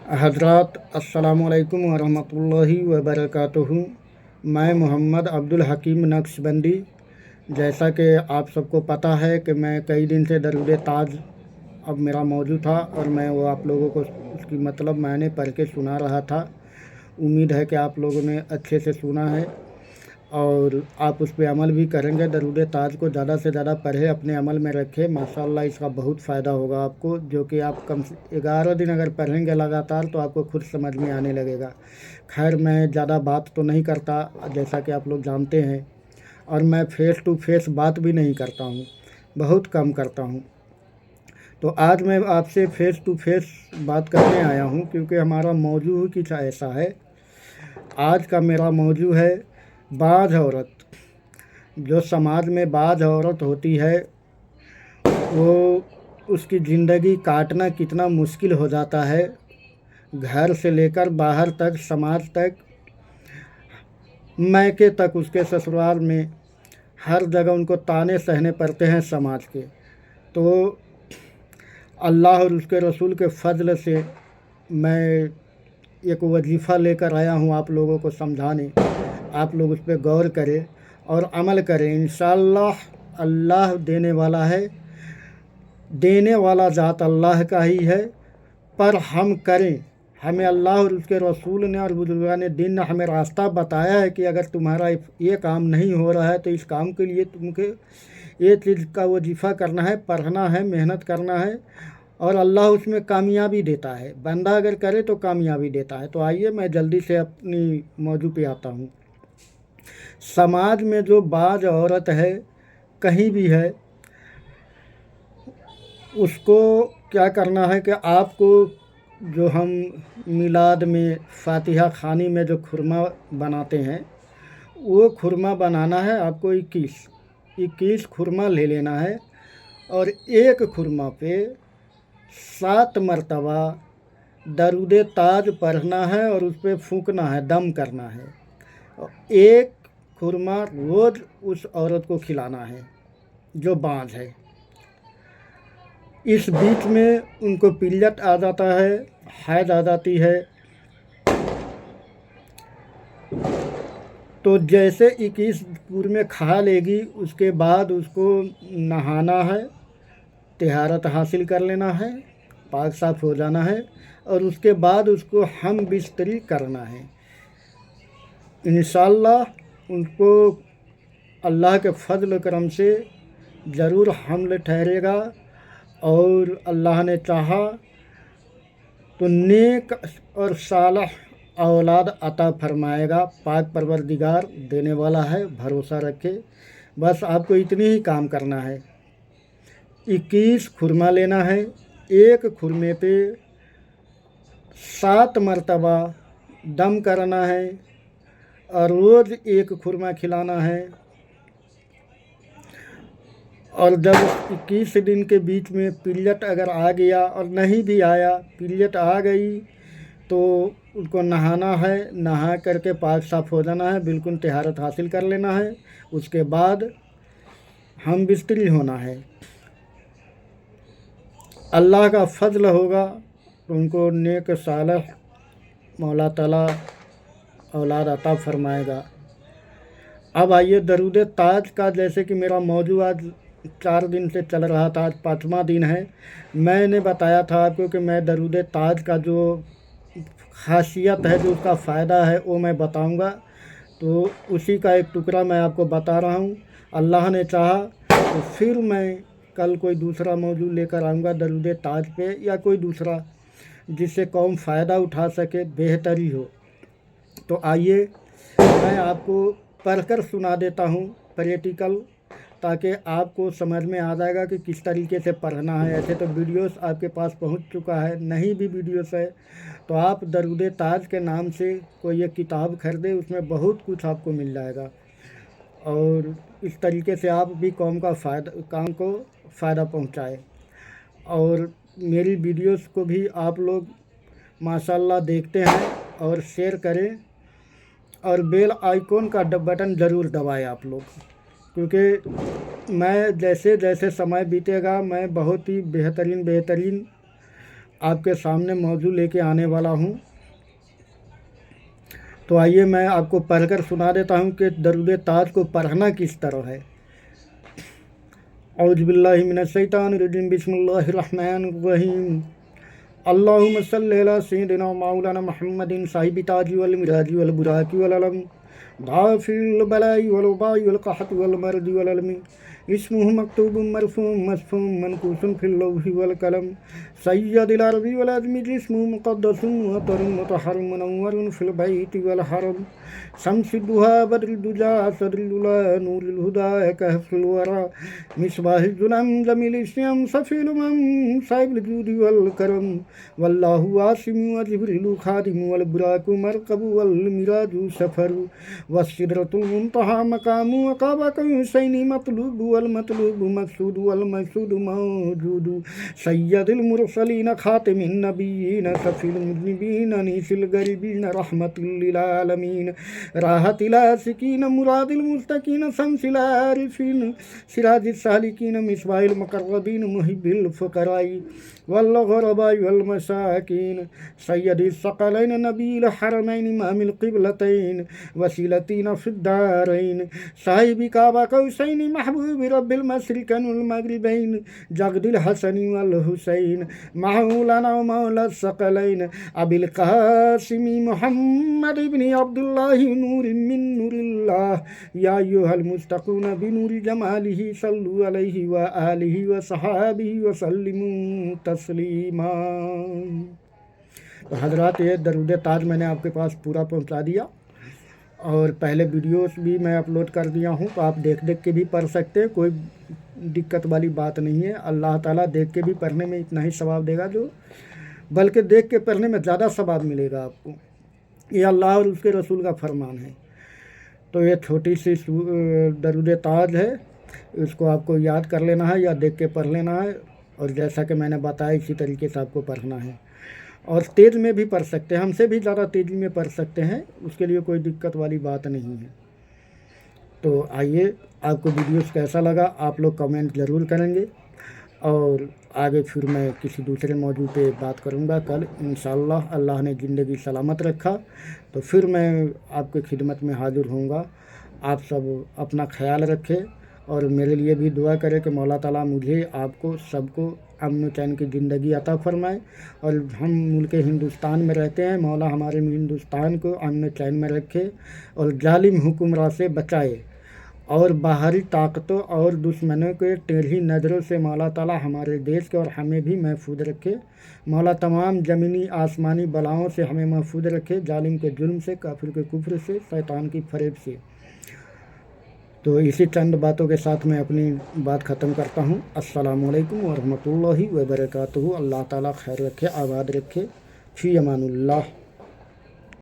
हज़रात अस्सलामुअलैकुम वरहमतुल्लाहि वबरकातुहू। मैं मोहम्मद अब्दुल हकीम नक्शबंदी। जैसा कि आप सबको पता है कि मैं कई दिन से दरूद ताज अब मेरा मौजू था और मैं वो आप लोगों को उसकी मतलब मैंने पढ़ के सुना रहा था। उम्मीद है कि आप लोगों ने अच्छे से सुना है और आप उस पर अमल भी करेंगे। दरूद ताज को ज़्यादा से ज़्यादा पढ़े, अपने अमल में रखें। माशाअल्लाह इसका बहुत फ़ायदा होगा आपको, जो कि आप कम से 11 दिन अगर पढ़ेंगे लगातार तो आपको खुद समझ में आने लगेगा। खैर, मैं ज़्यादा बात तो नहीं करता, जैसा कि आप लोग जानते हैं, और मैं फ़ेस टू फेस बात भी नहीं करता हूँ, बहुत कम करता हूँ। तो आज मैं आपसे फ़ेस टू फेस बात करने आया हूँ, क्योंकि हमारा मौजू ही कुछ ऐसा है। आज का मेरा मौजू है बाज़ औरत। जो समाज में बाज़ औरत होती है, वो उसकी ज़िंदगी काटना कितना मुश्किल हो जाता है। घर से लेकर बाहर तक, समाज तक, मैके तक, उसके ससुराल में, हर जगह उनको ताने सहने पड़ते हैं समाज के। तो अल्लाह और उसके रसूल के फ़ज़ल से मैं एक वजीफ़ा लेकर आया हूँ आप लोगों को समझाने। आप लोग उस पर गौर करें और अमल करें। इंशाअल्लाह अल्लाह देने वाला है, देने वाला ज़ात अल्लाह का ही है, पर हम करें। हमें अल्लाह और उसके रसूल ने और बुजुर्गान दीन ने हमें रास्ता बताया है कि अगर तुम्हारा ये काम नहीं हो रहा है तो इस काम के लिए तुमको ये चीज़ का वजीफ़ा करना है, पढ़ना है, मेहनत करना है, और अल्लाह उसमें कामयाबी देता है। बंदा अगर करे तो कामयाबी देता है। तो आइए मैं जल्दी से अपनी मौजू पे आता हूँ। समाज में जो बाज़ औरत है, कहीं भी है, उसको क्या करना है कि आपको जो हम मिलाद में, फातिहा खानी में जो खुरमा बनाते हैं, वो खुरमा बनाना है आपको। 21 खुरमा ले लेना है और एक खुरमा पे 7 मरतबा दरूद ताज पढ़ना है और उस पर फूंकना है, दम करना है। और एक खुरमा रोज़ उस औरत को खिलाना है जो बाँझ है। इस बीच में उनको पीरियड आ जाता है, हैज़ आ जाती है, तो जैसे 21 खुरमे खा लेगी, उसके बाद उसको नहाना है, तिहारत हासिल कर लेना है, पाक साफ हो जाना है, और उसके बाद उसको हम बिस्तरी करना है। इंशाअल्लाह उनको अल्लाह के फजल करम से ज़रूर हमल ठहरेगा, और अल्लाह ने चाहा तो नेक और सालह औलाद अता फरमाएगा। पाक परवरदिगार देने वाला है, भरोसा रखे। बस आपको इतनी ही काम करना है। 21 खुरमा लेना है, एक खुरमे पे 7 मरतबा दम करना है, और रोज़ एक खुरमा खिलाना है। और जब 21 दिन के बीच में पीरियड अगर आ गया और नहीं भी आया, पीरियड आ गई, तो उनको नहाना है, नहा करके पाक साफ हो जाना है, बिल्कुल तिहारत हासिल कर लेना है। उसके बाद हम बिस्तरी होना है। अल्लाह का फजल होगा तो उनको नेक सालह मौला ताला औलाद अता फरमाएगा। अब आइए दरूद ताज का, जैसे कि मेरा मौजू आज 4 दिन से चल रहा था, आज 5वां दिन है। मैंने बताया था आपको कि मैं दरूद ताज का जो खासियत है, जो उसका फ़ायदा है, वो मैं बताऊंगा। तो उसी का एक टुकड़ा मैं आपको बता रहा हूँ। अल्लाह ने चाहा तो फिर मैं कल कोई दूसरा मौजू लेकर आऊँगा दरूद ताज पे, या कोई दूसरा जिससे कौम फ़ायदा उठा सके, बेहतरी हो। तो आइए मैं आपको पढ़कर सुना देता हूँ प्रैक्टिकल, ताकि आपको समझ में आ जाएगा कि किस तरीके से पढ़ना है। ऐसे तो वीडियोस आपके पास पहुँच चुका है, नहीं भी वीडियोस है तो आप दरूद ताज के नाम से कोई एक किताब खरीदे, उसमें बहुत कुछ आपको मिल जाएगा, और इस तरीके से आप भी कौम को फ़ायदा पहुँचाए। और मेरी वीडियोस को भी आप लोग माशाअल्लाह देखते हैं और शेयर करें, और बेल आइकॉन का बटन ज़रूर दबाएं आप लोग, क्योंकि मैं जैसे जैसे समय बीतेगा मैं बहुत ही बेहतरीन आपके सामने मौजू लेके आने वाला हूँ। तो आइए मैं आपको पढ़कर सुना देता हूँ कि दरूद ताज को पढ़ना किस तरह है। औज़ु बिल्लाहि मिनश शैतानिर रजीम, बिस्मिल्लाहिर रहमानिर रहीम। अल्लाहुम्मा सल्लि अला सय्यिदिना मौलाना मुहम्मदिन साहिबि ताजि वल मिराजि वल बुराकी वल अलम दाफिल बलाई वल वबाई वल कहत वल मर्दी वल अलमी इस्मुहु मक्तूबुम मरफूम मसफूम मनकूसुन फिल लौहि वल कलम सय्यदिल अरबी वल अजमी जिस्मुहु मुक़द्दसुन व तरुन मुतहर्रम मुनव्वरुन फिल बैति वल हरम शम्सुद दुहा बद्रुद दुजा सदरुल उला नूरुल हुदा कहफुल वरा मिसबाहुल जुलम जमील श्याम सफील उमम साहिबुल जूदी वल करम वल्लाहु आसिम व जिब्रीलु खादिम वल बुराकु मरकबु वल मिराजु सफरु वसिदरतुल मुंतहा मकामु व काबा हुसैनी मतलूबु वल मतलूबु मक़सूदु वल मक़सूदु मौजूदु सय्यदुल मुरसलीन खातिमिन नबिय्यीन सफील मुज़निबीन अनीसिल गरीबीन रहमतुल लिल आलमीन राहतिल आशिकीन मुरादिल मुस्तकीन शम्सिल आरिफीन सिराजिस सालिकीन मिसबाहिल मुक़र्रबीन मुहिब्बिल फुक़राई वल गुरबाई वल मसाकीन सय्यदिस सकलैन नबील हरमैन इमामिल क़िबलतैन वसीलतीन फिद्दारैन साहिबी काबा कौसैन महबूबी रब्बिल मशरिकैन वल मग़रिबैन जगदिल हसनी वल हुसैन मौलाना व मौला सकलैन अबिल क़ासिमी मुहम्मद इब्न अब्दुल्लाह नूर मिन नूरिल्लाह या अय्युहल मुस्तक़ून बिनूरि जमालिही सल्लु अलैहि व आलिहि व सहाबिही व सल्लिमू तस्लीमा। तो हज़रात, ये दरूद ताज मैंने आपके पास पूरा पहुंचा दिया और पहले वीडियोस भी मैं अपलोड कर दिया हूं, तो आप देख देख के भी पढ़ सकते हैं, कोई दिक्कत वाली बात नहीं है। अल्लाह ताला देख के भी पढ़ने में इतना ही सवाब देगा, जो बल्कि देख के पढ़ने में ज़्यादा सवाब मिलेगा आपको। ये अल्लाह और उसके रसूल का फरमान है। तो ये छोटी सी दरूद ताज है, इसको आपको याद कर लेना है या देख के पढ़ लेना है, और जैसा कि मैंने बताया इसी तरीके से आपको पढ़ना है। और तेज़ में भी पढ़ सकते हैं, हमसे भी ज़्यादा तेज़ी में पढ़ सकते हैं, उसके लिए कोई दिक्कत वाली बात नहीं है। तो आइए, आपको वीडियोस कैसा लगा आप लोग कमेंट ज़रूर करेंगे, और आगे फिर मैं किसी दूसरे मौजू पे बात करूँगा कल इंशाअल्लाह। अल्लाह ने ज़िंदगी सलामत रखा तो फिर मैं आपके खिदमत में हाज़िर होऊंगा। आप सब अपना ख्याल रखें और मेरे लिए भी दुआ करें कि मौला ताला मुझे, आपको, सबको अमन चैन की ज़िंदगी अता फरमाए। और हम मुल्क हिंदुस्तान में रहते हैं, मौला हमारे हिंदुस्तान को अमन चैन में रखे और जालिम हुक्मरान से बचाए, और बाहरी ताकतों और दुश्मनों के टेढ़ी नज़रों से मौला ताला हमारे देश के और हमें भी महफूज रखे। मौला तमाम ज़मीनी आसमानी बलाओं से हमें महफूज रखे, जालिम के जुल्म से, काफिर के कुफ्र से, शैतान की फरेब से। तो इसी चंद बातों के साथ मैं अपनी बात ख़त्म करता हूँ। अस्सलामु अलैकुम व रहमतुल्लाहि व बरकातुहू। अल्लाह ताला खैर रखे, आबाद रखे। फ़ी अमानुल्लाह।